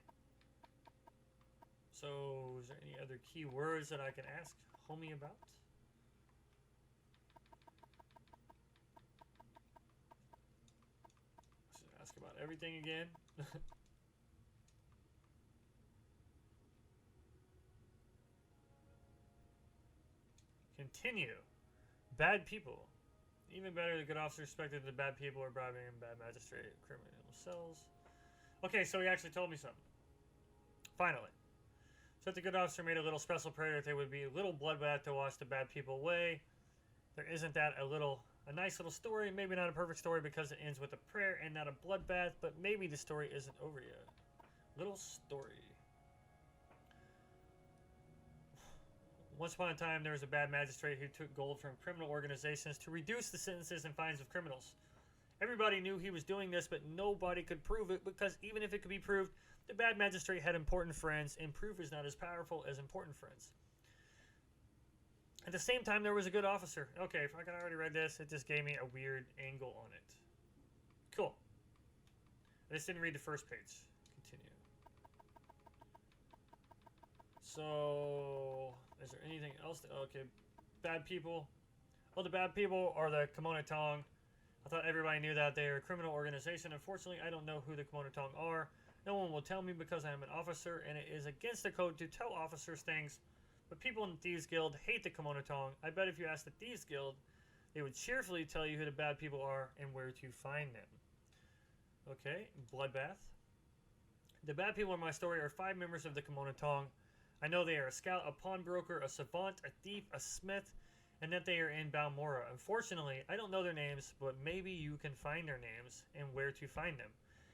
So, is there any other key words that I can ask homie about? Let's ask about everything again. Continue. Bad people. Even better, the good officer expected the bad people are bribing and bad magistrate criminal cells. Okay, so he actually told me something. Finally. So the good officer made a little special prayer that there would be a little bloodbath to wash the bad people away. There isn't that a nice little story, maybe not a perfect story because it ends with a prayer and not a bloodbath, but maybe the story isn't over yet. Little story. Once upon a time, there was a bad magistrate who took gold from criminal organizations to reduce the sentences and fines of criminals. Everybody knew he was doing this, but nobody could prove it because even if it could be proved, the bad magistrate had important friends, and proof is not as powerful as important friends. At the same time, there was a good officer. Okay, if I already read this, it just gave me a weird angle on it. Cool. I just didn't read the first page. Continue. So, is there anything else? Okay, bad people. Well, the bad people are the Kimono Tong. I thought everybody knew that they are a criminal organization. Unfortunately, I don't know who the Kimono Tong are. No one will tell me because I am an officer, and it is against the code to tell officers things. But people in the Thieves Guild hate the Kimono Tong. I bet if you asked the Thieves Guild, they would cheerfully tell you who the bad people are and where to find them. Okay, Bloodbath. The bad people in my story are 5 members of the Kimono Tong. I know they are a scout, a pawnbroker, a savant, a thief, a smith, and that they are in Balmora. Unfortunately, I don't know their names, but maybe you can find their names and where to find them.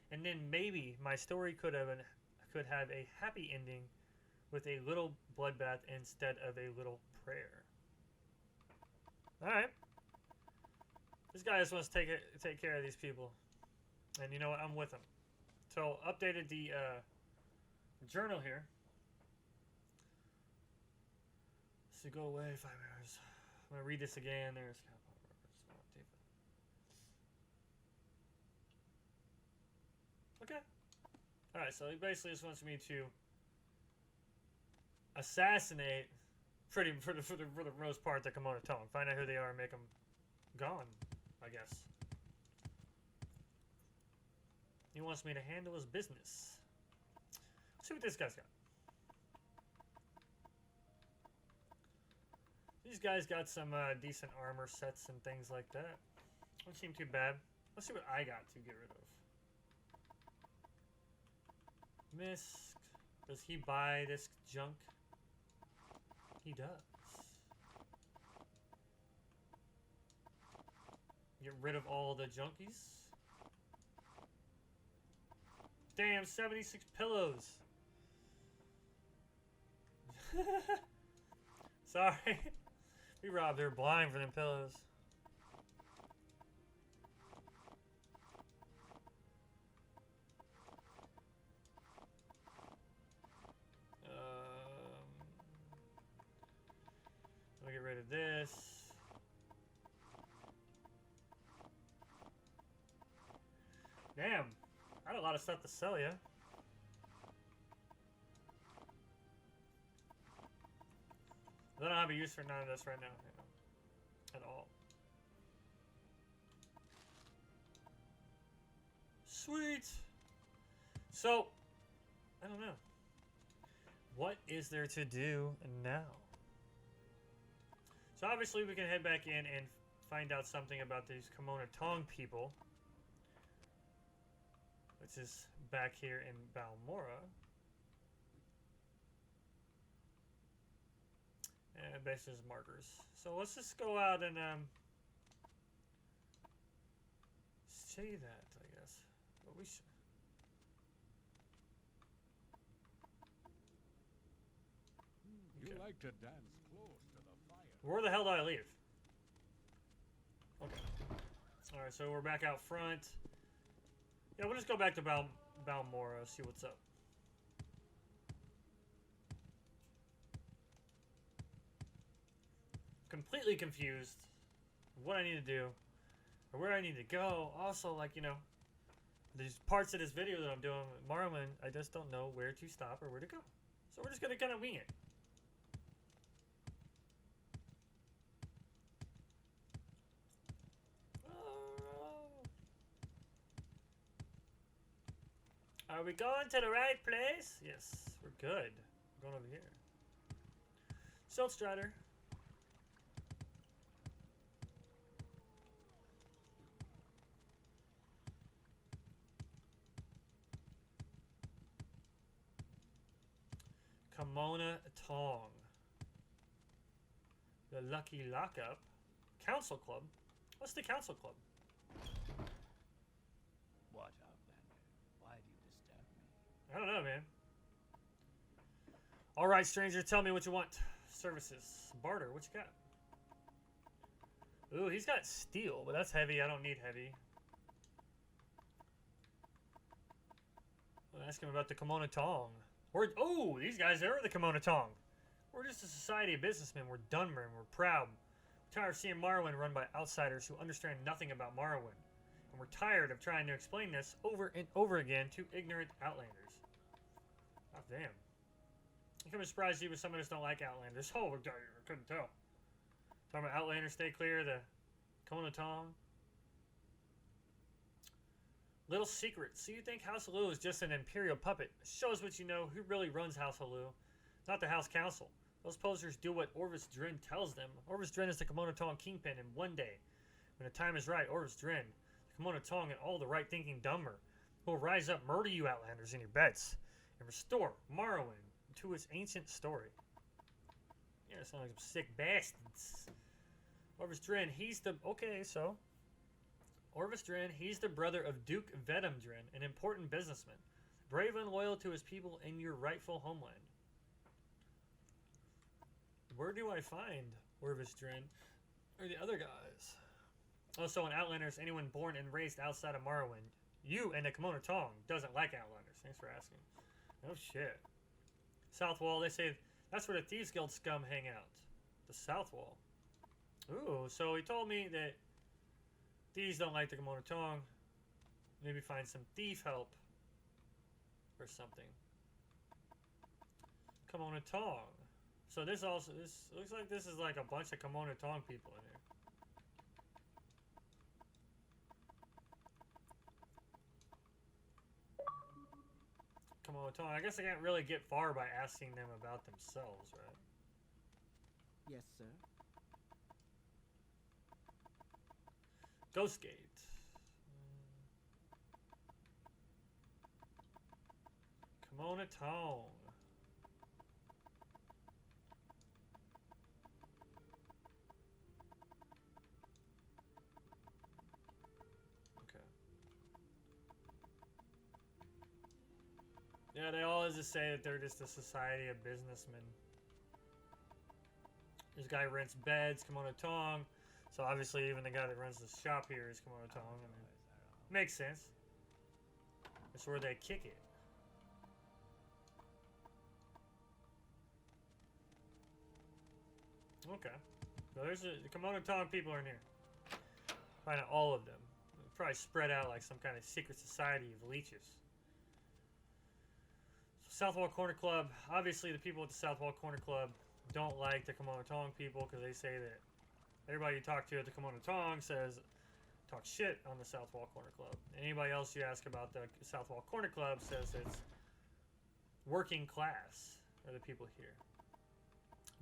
And then maybe my story could have a happy ending with a little bloodbath instead of a little prayer. Alright. This guy just wants to take care of these people. And you know what? I'm with him. So, updated the journal here. So go away 5 hours. I'm going to read this again. There's okay. Alright, so he basically just wants me to assassinate for the most part the Kimono Tong. Find out who they are and make them gone, I guess. He wants me to handle his business. Let's see what this guy's got. These guys got some decent armor sets and things like that. Don't seem too bad. Let's see what I got to get rid of. Mist. Does he buy this junk? He does. Get rid of all the junkies. Damn, 76 pillows. Sorry. We robbed her blind for them pillows. Let me get rid of this. Damn. I had a lot of stuff to sell you. I don't have a use for none of this right now. At all. Sweet! So, I don't know. What is there to do now? So obviously we can head back in and find out something about these Kimono Tong people. Which is back here in Balmora. And basically just markers. So let's just go out and say that, I guess. But we should. You like to dance close to the fire. Where the hell do I leave? Okay. Alright, so we're back out front. Yeah, we'll just go back to Balmora, see what's up. Completely confused what I need to do or where I need to go. Also, like, you know, there's parts of this video that I'm doing with Morrowind, I just don't know where to stop or where to go. So we're just going to kind of wing it. Are we going to the right place? Yes, we're good. We're going over here. Stealth Strider. Kimona Tong. The Lucky Lockup. Council Club. What's the Council Club? What, Outlander? Why do you disturb me? I don't know, man. Alright, stranger, tell me what you want. Services. Barter, what you got? Ooh, he's got steel, but that's heavy. I don't need heavy. I'll ask him about the Kimona Tong. Oh, these guys are the Kimona Tong. We're just a society of businessmen. We're Dunmer and we're proud. We're tired of seeing Morrowind run by outsiders who understand nothing about Morrowind. And we're tired of trying to explain this over and over again to ignorant Outlanders. Oh, damn. I'm kind of surprised even some of us don't like Outlanders. Oh, I couldn't tell. Talking about Outlanders, stay clear. The Kimona Tong. Little secret. So you think House Halu is just an Imperial puppet? Show us what you know. Who really runs House Halu? Not the House Council. Those posers do what Orvis Drin tells them. Orvis Drin is the Kimona Tong kingpin, and one day, when the time is right, Orvis Drin, the Kimona Tong, and all the right-thinking Dunmer will rise up, murder you Outlanders in your beds, and restore Morrowind to its ancient story. Yeah, sound like some sick bastards. Orvis Drin, he's the... Okay, so... Orvis Drin, he's the brother of Duke Vedum Drin, an important businessman, brave and loyal to his people in your rightful homeland. Where do I find Orvis Drin or the other guys? Also, in Outlanders, anyone born and raised outside of Morrowind, you and the Kimona Tong doesn't like Outlanders. Thanks for asking. Oh shit. South Wall, they say that's where the Thieves Guild scum hang out. The South Wall. Ooh, so he told me that thieves don't like the Kimona Tong. Maybe find some thief help or something. Kimona Tong. So this looks like this is like a bunch of Kimona Tong people in here. Kimona Tong. I guess I can't really get far by asking them about themselves, right? Yes, sir. Ghostgate. Kimona Tong. Okay. Yeah, they always just say that they're just a society of businessmen. This guy rents beds, Kimona Tong. So obviously even the guy that runs the shop here is Kimona Tong. I mean, makes sense. That's where they kick it. Okay. So there's the Kimona Tong people are in here. Find out all of them. They're probably spread out like some kind of secret society of leeches. So Southwall Corner Club. Obviously the people at the Southwall Corner Club don't like the Kimona Tong people because they say that everybody you talk to at the Kimona Tong talk shit on the Southwall Corner Club. Anybody else you ask about the Southwall Corner Club says it's working class are the people here.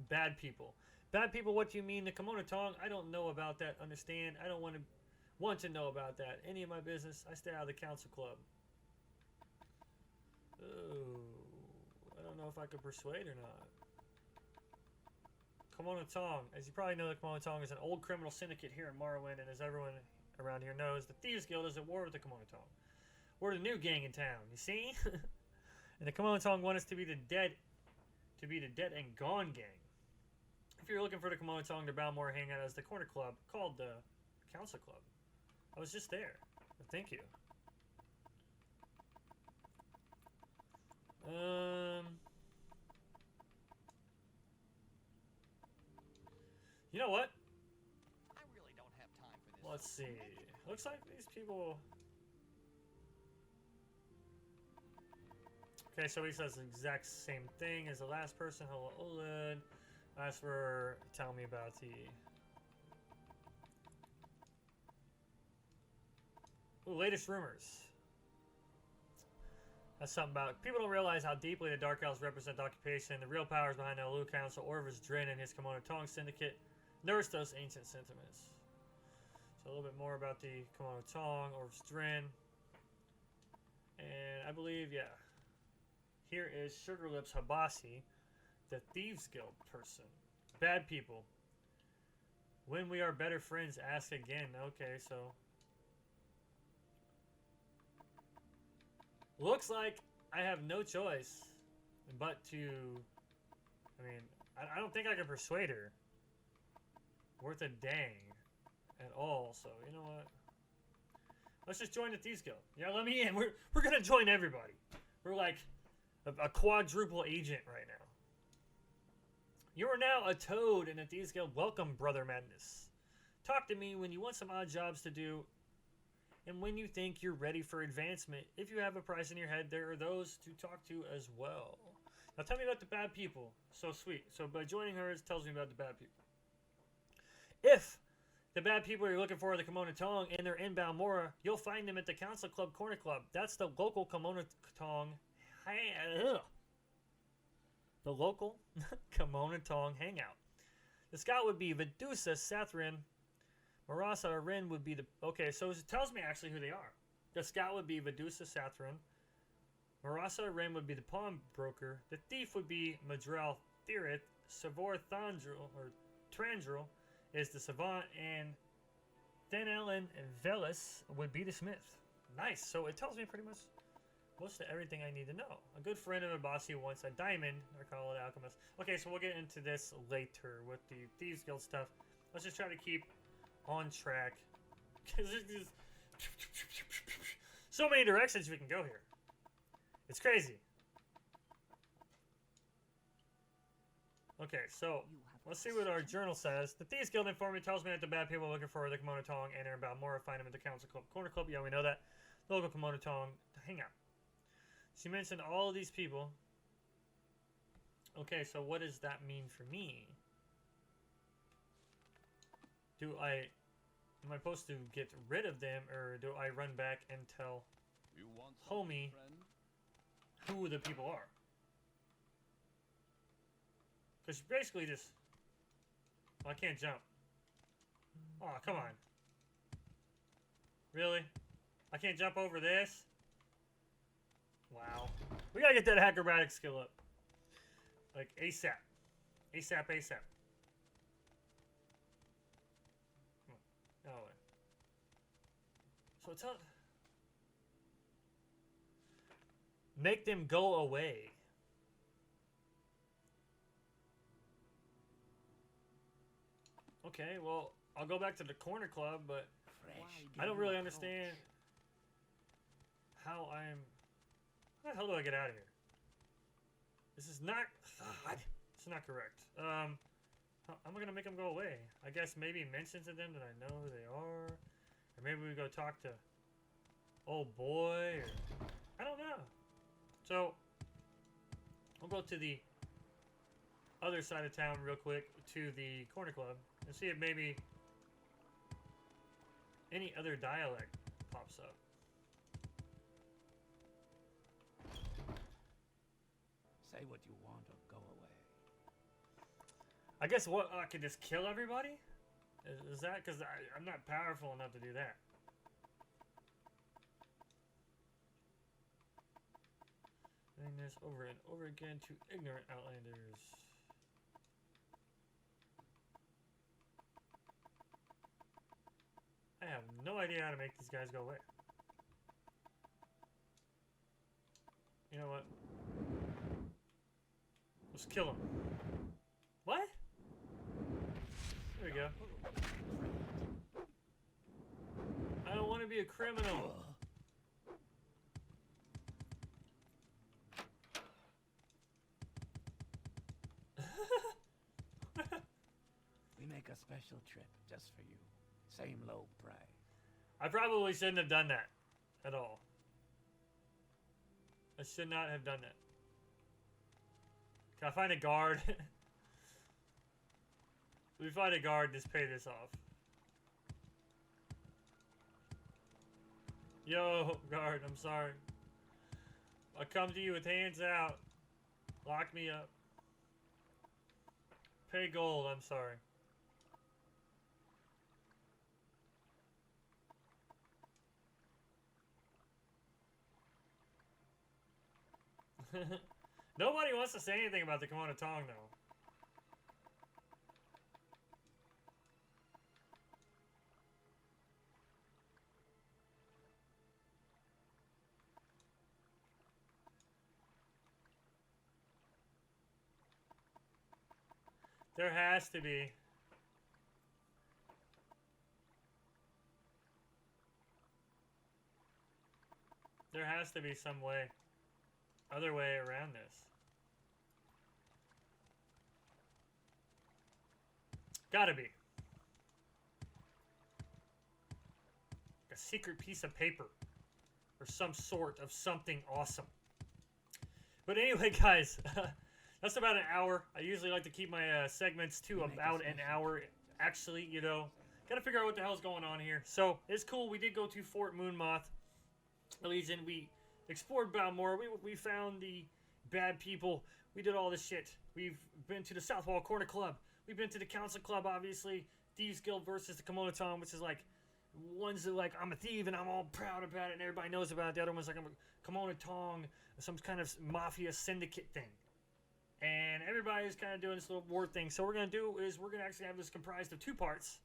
Bad people. Bad people, what do you mean? The Kimona Tong? I don't know about that. Understand? I don't want to know about that. Any of my business, I stay out of the Council Club. Ooh, I don't know if I could persuade or not. Kimona Tong. As you probably know, the Kimona Tong is an old criminal syndicate here in Morrowind, and as everyone around here knows, the Thieves Guild is at war with the Kimona Tong. We're the new gang in town, you see? And the Kimona Tong want us to be the dead and gone gang. If you're looking for the Kimona Tong, the Balmora hangout as the corner club called the Council Club. I was just there. But thank you. You know what? I really don't have time for this. Let's see. Looks like these people... Okay, so he says the exact same thing as the last person. Hello, Olin. Asked for... Tell me about the... Ooh, latest rumors. That's something about... People don't realize how deeply the Dark Elves represent the occupation. The real powers behind the Alu Council, Orvis Drin and his Kimona Tong Syndicate, nurse those ancient sentiments. So a little bit more about the Kimona Tong, Orvis Drin. And I believe, yeah. Here is Sugar Lips Habasi. The Thieves Guild person. Bad people. When we are better friends, ask again. Okay, so. Looks like I have no choice but to. I mean, I don't think I can persuade her. Worth a dang at all, so you know what? Let's just join the Thieves Guild. Yeah, let me in. We're gonna join everybody. We're like a quadruple agent right now. You are now a toad in the Thieves Guild. Welcome, Brother Madness. Talk to me when you want some odd jobs to do and when you think you're ready for advancement. If you have a price in your head, there are those to talk to as well. Now tell me about the bad people. So sweet. So by joining her, it tells me about the bad people. If the bad people you're looking for are the Kimono Tong and they're in Balmora, you'll find them at the Council Club Corner Club. That's the local Kimono Tong. The local Kimono Tong hangout. The scout would be Vidusa Sathrin. Marasa Rin would be the... Okay, so it tells me actually who they are. The scout would be Vidusa Sathrin. Marasa Rin would be the pawnbroker. The thief would be Madrel Thirith. Savor Thandril, or Trandril, is the savant. And Thenelen Velis would be the smith. Nice. So it tells me pretty much most of everything I need to know. A good friend of Abasi wants a diamond. I call it alchemist. Okay, so we'll get into this later with the Thieves Guild stuff. Let's just try to keep on track. Because there's so many directions we can go here. It's crazy. Okay, so let's see what our journal says. The Thieves Guild informant tells me that the bad people are looking for the Kimono Tong and they're in Balmora. Find them at the Council Club Corner Club. Yeah, we know that. The local Kimono Tong hangout. She mentioned all of these people. Okay, so what does that mean for me? Am I supposed to get rid of them, or do I run back and tell homie who the people are? Because basically just... Well, I can't jump. Oh, come on. Really? I can't jump over this? Wow. We gotta get that acrobatic skill up. Like, ASAP. ASAP, ASAP. Oh, so it's a... Make them go away. Okay, well, I'll go back to the corner club, but I don't really understand how I'm... How the hell do I get out of here? This is not... God, it's not correct. How am I going to make them go away? I guess maybe mention to them that I know who they are. Or maybe we go talk to old boy. Or, I don't know. So, I'll go to the other side of town real quick to the corner club and see if maybe any other dialect pops up. Say what you want or go away. I guess what, I could just kill everybody? Is that? Because I'm not powerful enough to do that. Doing this over and over again to ignorant outlanders. I have no idea how to make these guys go away. You know what? Let's kill him. What? There we go. I don't want to be a criminal. We make a special trip just for you. Same low price. I probably shouldn't have done that at all. I should not have done that. Can I find a guard? We find a guard, just pay this off. Yo, guard, I'm sorry. I come to you with hands out. Lock me up. Pay gold, I'm sorry. Nobody wants to say anything about the Kimono Tong, though. There has to be. There has to be some way, other way around this. Gotta be. A secret piece of paper. Or some sort of something awesome. But anyway, guys, that's about an hour. I usually like to keep my segments to about an hour. Actually, you know, gotta figure out what the hell's going on here. So, it's cool. We did go to Fort Moonmoth Legion. We explored Balmora. We found the bad people. We did all this shit. We've been to the Southwall Corner Club. We've been to the Council Club, obviously. Thieves Guild versus the Kimono Tong, which is like, one's that like, I'm a thief and I'm all proud about it and everybody knows about it. The other one's like, I'm a Kimono Tong, some kind of mafia syndicate thing. And everybody's kind of doing this little war thing. So what we're going to do is we're going to actually have this comprised of 2 parts.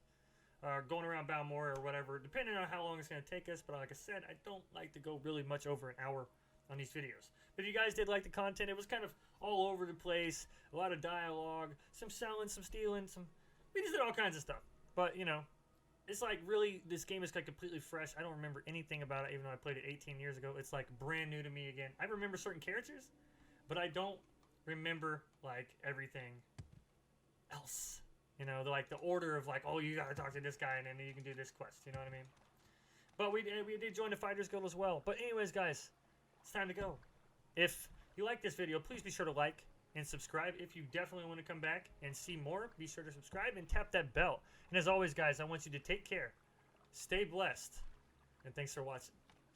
Going around Balmora or whatever, depending on how long it's going to take us. But like I said, I don't like to go really much over an hour on these videos. But if you guys did like the content, it was kind of all over the place. A lot of dialogue, some selling, some stealing, we just did all kinds of stuff. But, you know, it's like really, this game is like completely fresh. I don't remember anything about it, even though I played it 18 years ago. It's like brand new to me again. I remember certain characters, but I don't remember like everything else. You know, like the order of like, oh, you gotta talk to this guy and then you can do this quest. You know what I mean? But we did join the Fighters Guild as well. But anyways, guys, it's time to go. If you like this video, please be sure to like and subscribe. If you definitely want to come back and see more, be sure to subscribe and tap that bell. And as always, guys, I want you to take care, stay blessed, and thanks for watching.